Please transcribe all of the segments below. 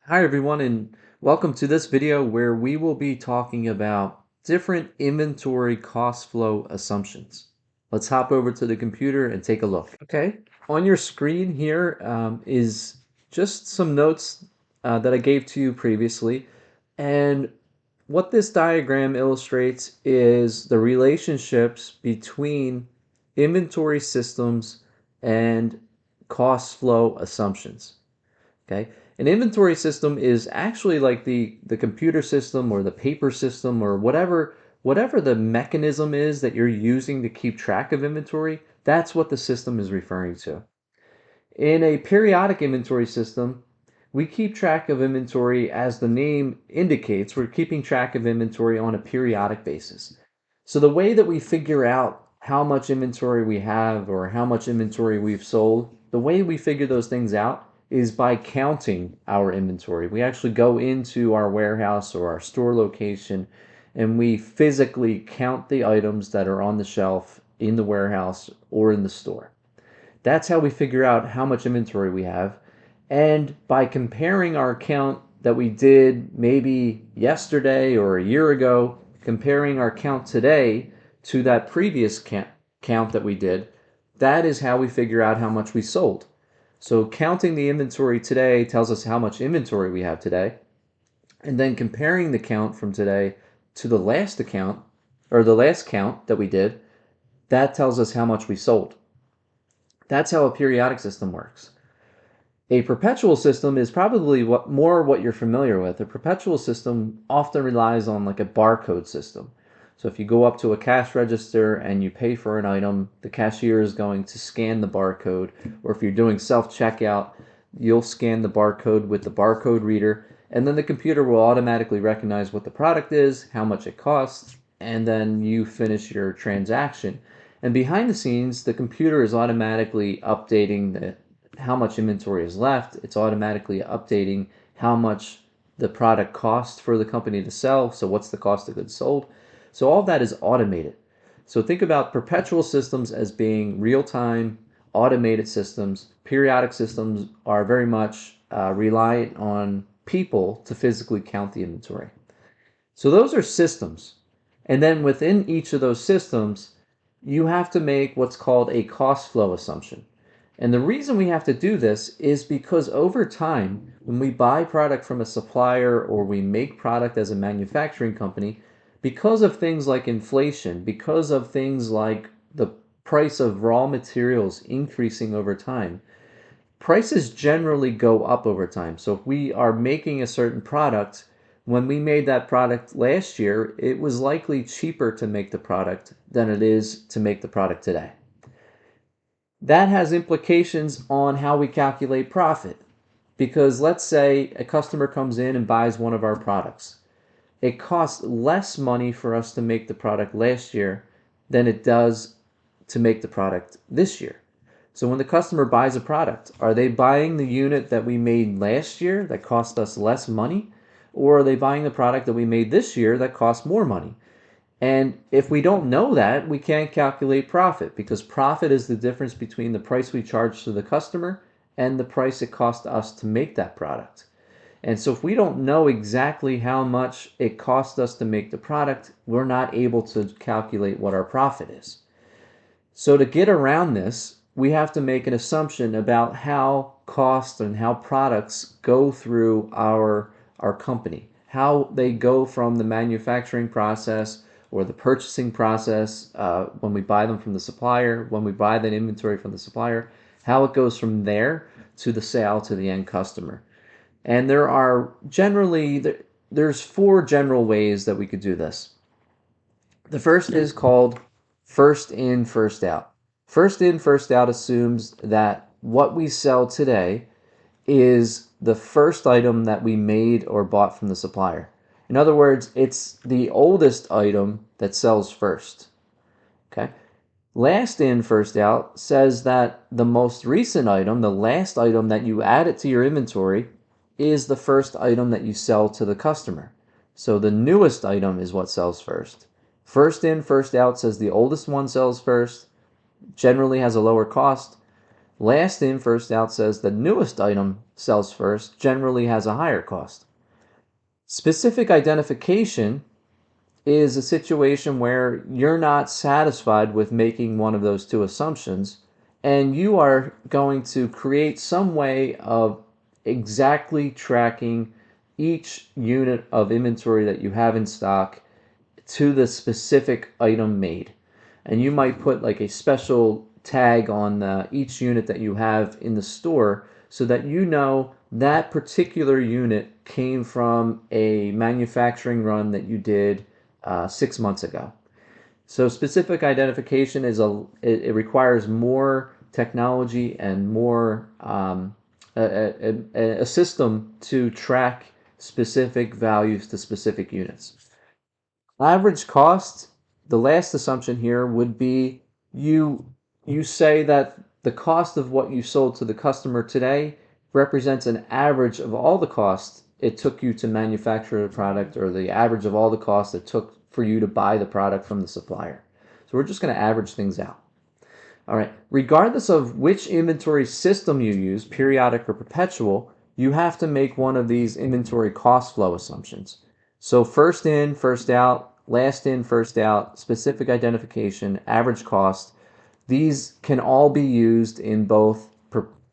Hi everyone, and welcome to this video where we will be talking about different inventory cost flow assumptions. Let's hop over to the computer and take a look. Okay, on your screen here is just some notes that I gave to you previously. And what this diagram illustrates is the relationships between inventory systems and cost flow assumptions. Okay, an inventory system is actually like the computer system or the paper system or whatever the mechanism is that you're using to keep track of inventory. That's what the system is referring to. In a periodic inventory system, we keep track of inventory as the name indicates. We're keeping track of inventory on a periodic basis. So the way that we figure out how much inventory we have or how much inventory we've sold, the way we figure those things out is by counting our inventory. We actually go into our warehouse or our store location and we physically count the items that are on the shelf in the warehouse or in the store. That's how we figure out how much inventory we have. And by comparing our count that we did maybe yesterday or a year ago, comparing our count today to that previous count that we did, that is how we figure out how much we sold. So counting the inventory today tells us how much inventory we have today. And then comparing the count from today to the last account or the last count that we did, that tells us how much we sold. That's how a periodic system works. A perpetual system is probably what you're familiar with. A perpetual system often relies on like a barcode system. So if you go up to a cash register and you pay for an item, the cashier is going to scan the barcode. Or if you're doing self-checkout, you'll scan the barcode with the barcode reader, and then the computer will automatically recognize what the product is, how much it costs, and then you finish your transaction. And behind the scenes, the computer is automatically updating how much inventory is left. It's automatically updating how much the product costs for the company to sell. So what's the cost of goods sold? So all that is automated. So think about perpetual systems as being real-time automated systems. Periodic systems are very much reliant on people to physically count the inventory. So those are systems. And then within each of those systems, you have to make what's called a cost flow assumption. And the reason we have to do this is because over time, when we buy product from a supplier or we make product as a manufacturing company, because of things like inflation, because of things like the price of raw materials increasing over time, prices generally go up over time. So if we are making a certain product, when we made that product last year, it was likely cheaper to make the product than it is to make the product today. That has implications on how we calculate profit. Because let's say a customer comes in and buys one of our products. It costs less money for us to make the product last year than it does to make the product this year. So when the customer buys a product, are they buying the unit that we made last year that cost us less money? Or are they buying the product that we made this year that costs more money? And if we don't know that, we can't calculate profit because profit is the difference between the price we charge to the customer and the price it cost us to make that product. And so if we don't know exactly how much it cost us to make the product, we're not able to calculate what our profit is. So to get around this, we have to make an assumption about how costs and how products go through our company, how they go from the manufacturing process or the purchasing process when we buy them from the supplier, when we buy that inventory from the supplier, how it goes from there to the sale to the end customer. And there's four general ways that we could do this. The first is called first in, first out. First in, first out assumes that what we sell today is the first item that we made or bought from the supplier. In other words, it's the oldest item that sells first. Okay? Last in, first out says that the most recent item, the last item that you added to your inventory, is the first item that you sell to the customer. So the newest item is what sells first. First in, first out says the oldest one sells first, generally has a lower cost. Last in, first out says the newest item sells first generally has a higher cost. Specific identification is a situation where you're not satisfied with making one of those two assumptions, and you are going to create some way of exactly tracking each unit of inventory that you have in stock to the specific item made. And you might put like a special tag on each unit that you have in the store so that you know that particular unit came from a manufacturing run that you did 6 months ago. So specific identification it requires more technology and more a system to track specific values to specific units. Average cost, the last assumption here would be you you say that the cost of what you sold to the customer today represents an average of all the costs it took you to manufacture the product, or the average of all the costs it took for you to buy the product from the supplier. So we're just going to average things out. All right. Regardless of which inventory system you use, periodic or perpetual, you have to make one of these inventory cost flow assumptions. So first in, first out, last in, first out, specific identification, average cost. These can all be used in both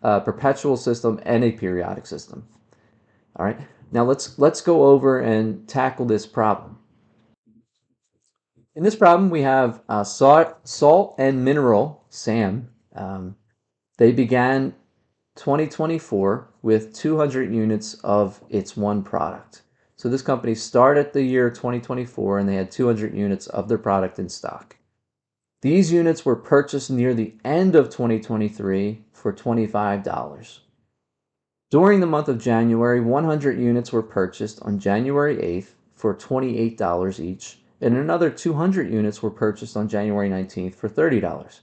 perpetual system and a periodic system. All right. Now let's go over and tackle this problem. In this problem, we have salt and mineral, SAM. They began 2024 with 200 units of its one product. So this company started the year 2024 and they had 200 units of their product in stock. These units were purchased near the end of 2023 for $25. During the month of January, 100 units were purchased on January 8th for $28 each, and another 200 units were purchased on January 19th for $30.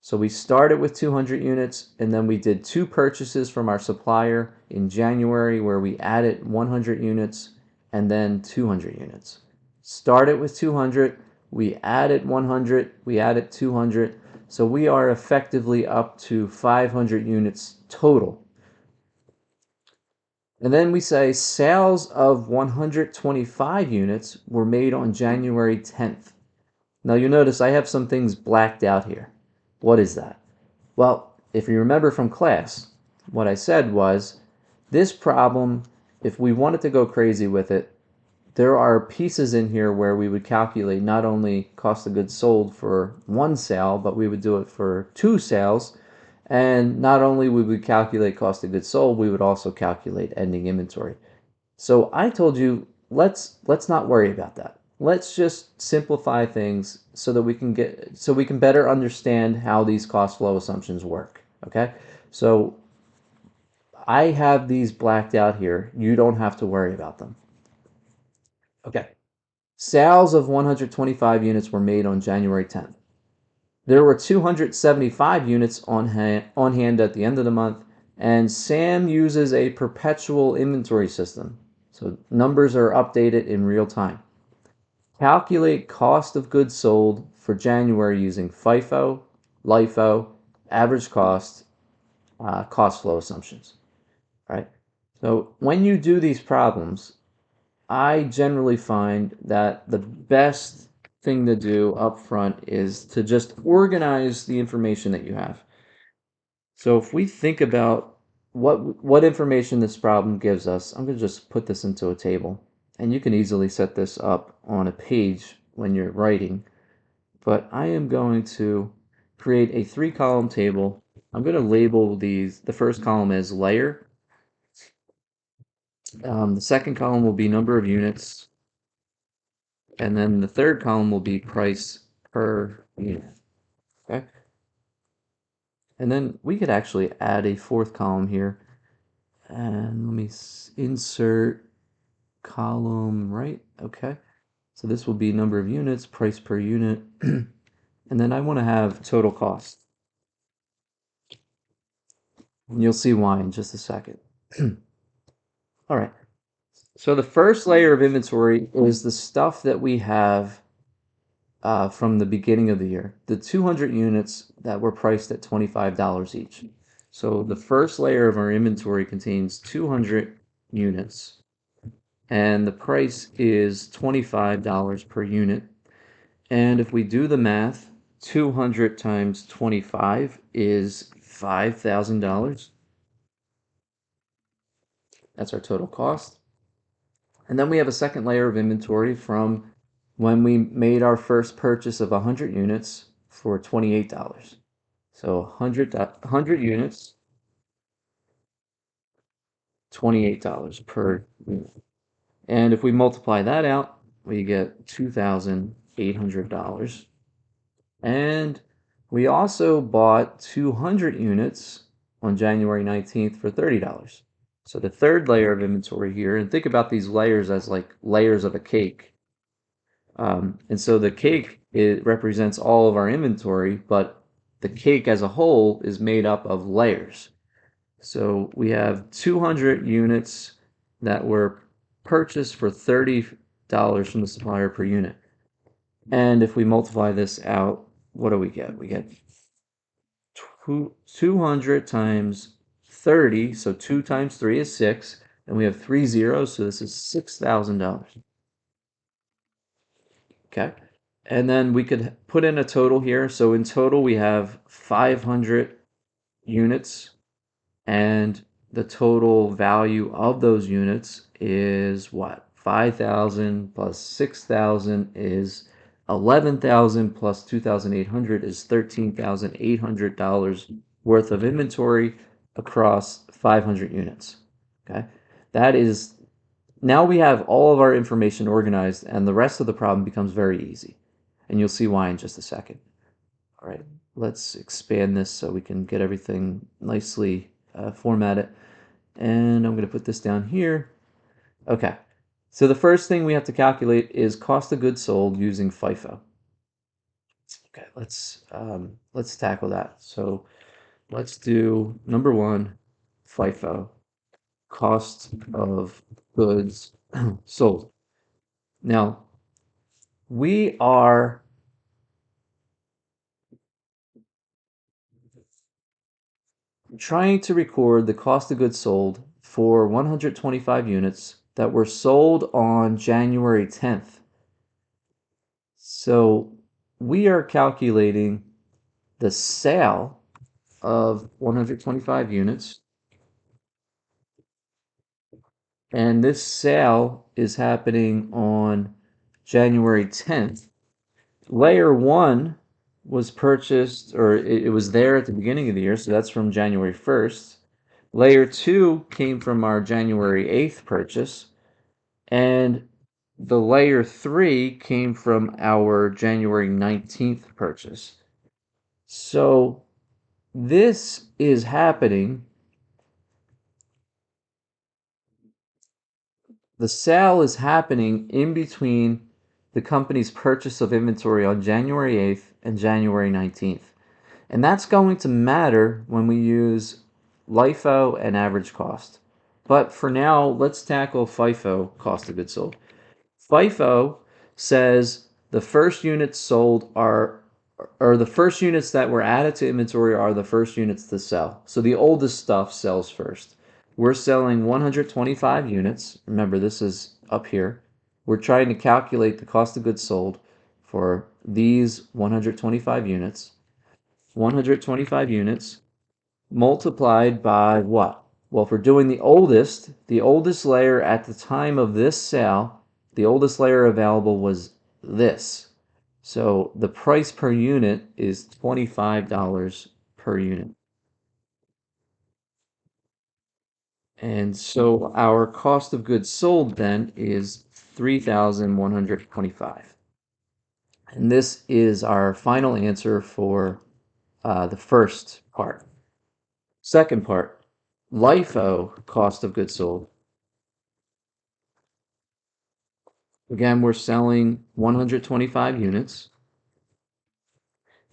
So we started with 200 units, and then we did two purchases from our supplier in January where we added 100 units and then 200 units. Started with 200, we added 100, we added 200, so we are effectively up to 500 units total. And then we say sales of 125 units were made on January 10th. Now you'll notice I have some things blacked out here. What is that? Well, if you remember from class, what I said was this problem, if we wanted to go crazy with it, there are pieces in here where we would calculate not only cost of goods sold for one sale, but we would do it for two sales. And not only would we calculate cost of goods sold, we would also calculate ending inventory. So I told you, let's not worry about that. Let's just simplify things so that we can better understand how these cost flow assumptions work. Okay? So I have these blacked out here. You don't have to worry about them. Okay. Sales of 125 units were made on January 10th. There were 275 units on hand at the end of the month, and SAM uses a perpetual inventory system. So numbers are updated in real time. Calculate cost of goods sold for January using FIFO, LIFO, average cost, cost flow assumptions. Right? So when you do these problems, I generally find that the best thing to do up front is to just organize the information that you have. So if we think about what information this problem gives us, I'm going to just put this into a table. And you can easily set this up on a page when you're writing. But I am going to create a 3-column table. I'm going to label the first column as layer. The second column will be number of units. And then the third column will be price per unit. Okay. And then we could actually add a fourth column here. And let me insert column right. Okay. So this will be number of units, price per unit. And then I want to have total cost. And you'll see why in just a second. All right. So the first layer of inventory is the stuff that we have from the beginning of the year. The 200 units that were priced at $25 each. So the first layer of our inventory contains 200 units, and the price is $25 per unit. And if we do the math, 200 times 25 is $5,000. That's our total cost. And then we have a second layer of inventory from when we made our first purchase of 100 units for $28. So 100 units, $28 per unit. And if we multiply that out, we get $2,800. And we also bought 200 units on January 19th for $30. So the third layer of inventory here, and think about these layers as like layers of a cake. And so the cake, it represents all of our inventory, but the cake as a whole is made up of layers. So we have 200 units that were purchased for $30 from the supplier per unit. And if we multiply this out, what do we get? We get 200 times 30, so 2 times 3 is 6, and we have 3 zeros, so this is $6,000. Okay, and then we could put in a total here. So in total, we have 500 units, and the total value of those units is what? 5,000 plus 6,000 is 11,000 plus 2,800 is $13,800 worth of inventory across 500 units. Okay, that is, now we have all of our information organized, and the rest of the problem becomes very easy. And you'll see why in just a second. All right, let's expand this so we can get everything nicely formatted. And I'm going to put this down here. Okay, so the first thing we have to calculate is cost of goods sold using FIFO. Okay, let's tackle that. So let's do number one, FIFO, cost of goods sold. Now, we are trying to record the cost of goods sold for 125 units that were sold on January 10th. So we are calculating the sale of 125 units, and this sale is happening on January 10th. Layer 1 was purchased, or it was there at the beginning of the year, so that's from January 1st. Layer 2 came from our January 8th purchase, and the layer 3 came from our January 19th purchase. So this is happening. The sale is happening in between the company's purchase of inventory on January 8th and January 19th. And that's going to matter when we use LIFO and average cost. But for now, let's tackle FIFO, cost of goods sold. FIFO says the first units sold are, or the first units that were added to inventory are the first units to sell. So the oldest stuff sells first. We're selling 125 units. Remember, this is up here. We're trying to calculate the cost of goods sold for these 125 units. 125 units multiplied by what? Well, if we're doing the oldest layer at the time of this sale, the oldest layer available was this. So the price per unit is $25 per unit. And so our cost of goods sold then is $3,125. And this is our final answer for the first part. Second part, LIFO, cost of goods sold. Again, we're selling 125 units.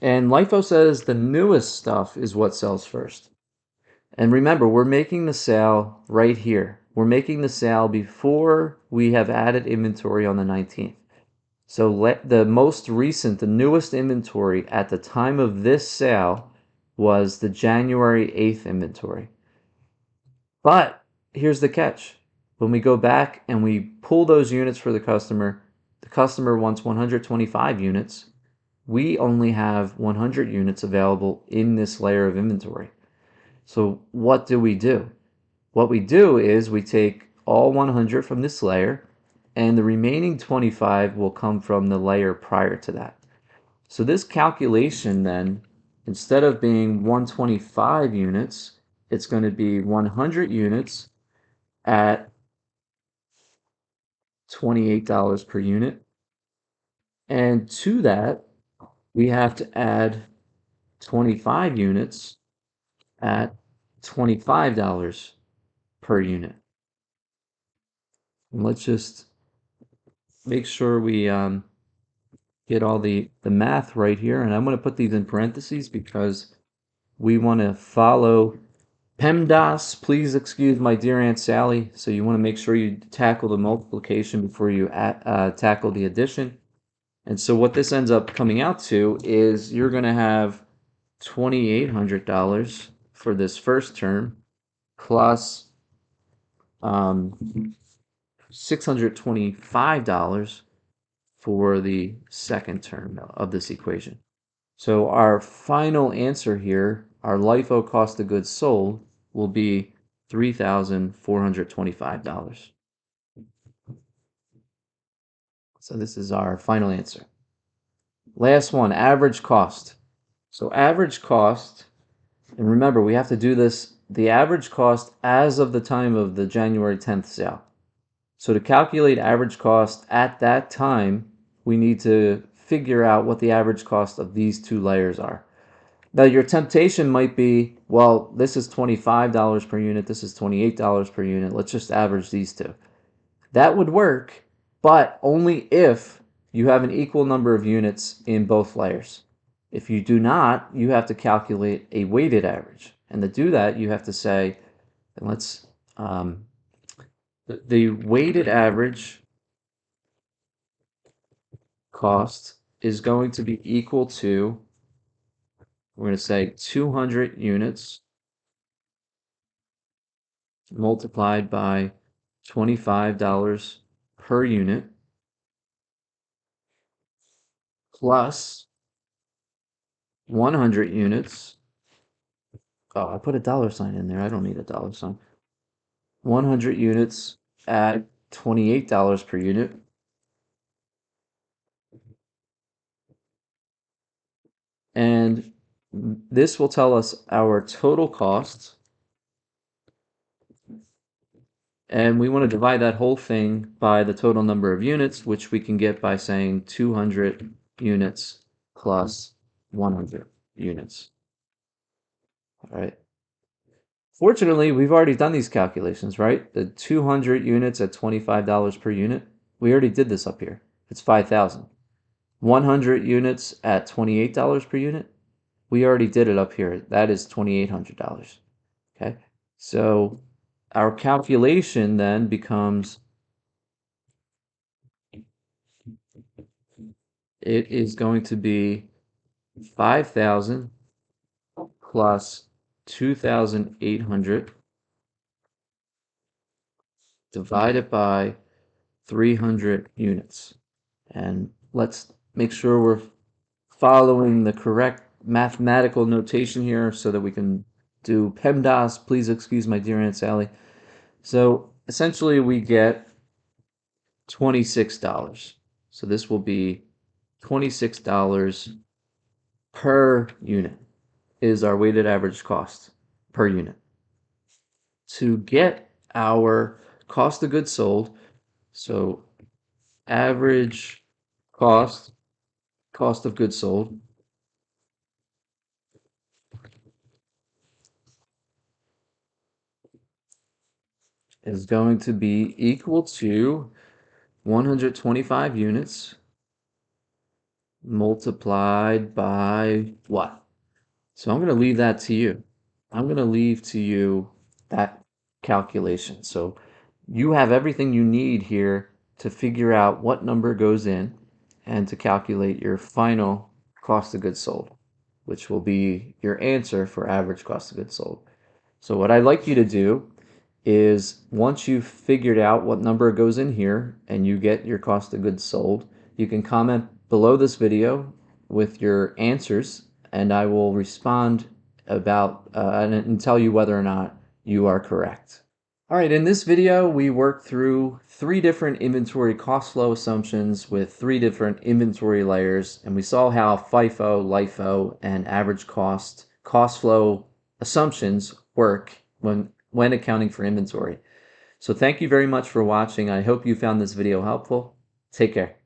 And LIFO says the newest stuff is what sells first. And remember, we're making the sale right here. We're making the sale before we have added inventory on the 19th. So the most recent, the newest inventory at the time of this sale was the January 8th inventory. But here's the catch. When we go back and we pull those units for the customer wants 125 units. We only have 100 units available in this layer of inventory. So what do? What we do is we take all 100 from this layer, and the remaining 25 will come from the layer prior to that. So this calculation then, instead of being 125 units, it's going to be 100 units at $28 per unit. And to that, we have to add 25 units at $25 per unit. And let's just make sure we get all the math right here. And I'm going to put these in parentheses because we want to follow PEMDAS. Please excuse my dear Aunt Sally. So you want to make sure you tackle the multiplication before you tackle the addition. And so what this ends up coming out to is you're going to have $2,800 for this first term plus $625 for the second term of this equation. So our final answer here, our LIFO cost of goods sold, will be $3,425. So this is our final answer. Last one, average cost. So average cost, and remember we have to do this, the average cost as of the time of the January 10th sale. So to calculate average cost at that time, we need to figure out what the average cost of these two layers are. Now your temptation might be, well, this is $25 per unit, this is $28 per unit, let's just average these two. That would work, but only if you have an equal number of units in both layers. If you do not, you have to calculate a weighted average. And to do that, you have to say, and let's, the weighted average cost is going to be equal to, we're going to say 200 units multiplied by $25 per unit plus 100 units. Oh, I put a dollar sign in there. I don't need a dollar sign. 100 units at $28 per unit. And this will tell us our total cost. And we want to divide that whole thing by the total number of units, which we can get by saying 200 units plus 100 units. All right. Fortunately, we've already done these calculations, right? The 200 units at $25 per unit, we already did this up here. It's 5,000. 100 units at $28 per unit, we already did it up here. That is $2,800. Okay, so our calculation then becomes, it is going to be 5,000 plus 2,800 divided by 300 units. And let's make sure we're following the correct mathematical notation here so that we can do PEMDAS. Please excuse my dear Aunt Sally. So essentially we get $26. So this will be $26 per unit is our weighted average cost per unit. To get our cost of goods sold, so average cost of goods sold is going to be equal to 125 units multiplied by what? So I'm going to leave that to you. I'm going to leave to you that calculation. So you have everything you need here to figure out what number goes in and to calculate your final cost of goods sold. which will be your answer for average cost of goods sold. So what I'd like you to do is, once you've figured out what number goes in here and you get your cost of goods sold, you can comment below this video with your answers, and I will respond about and tell you whether or not you are correct. All right, in this video, we worked through 3 different inventory cost flow assumptions with 3 different inventory layers, and we saw how FIFO, LIFO, and average cost flow assumptions work when accounting for inventory. So thank you very much for watching. I hope you found this video helpful. Take care.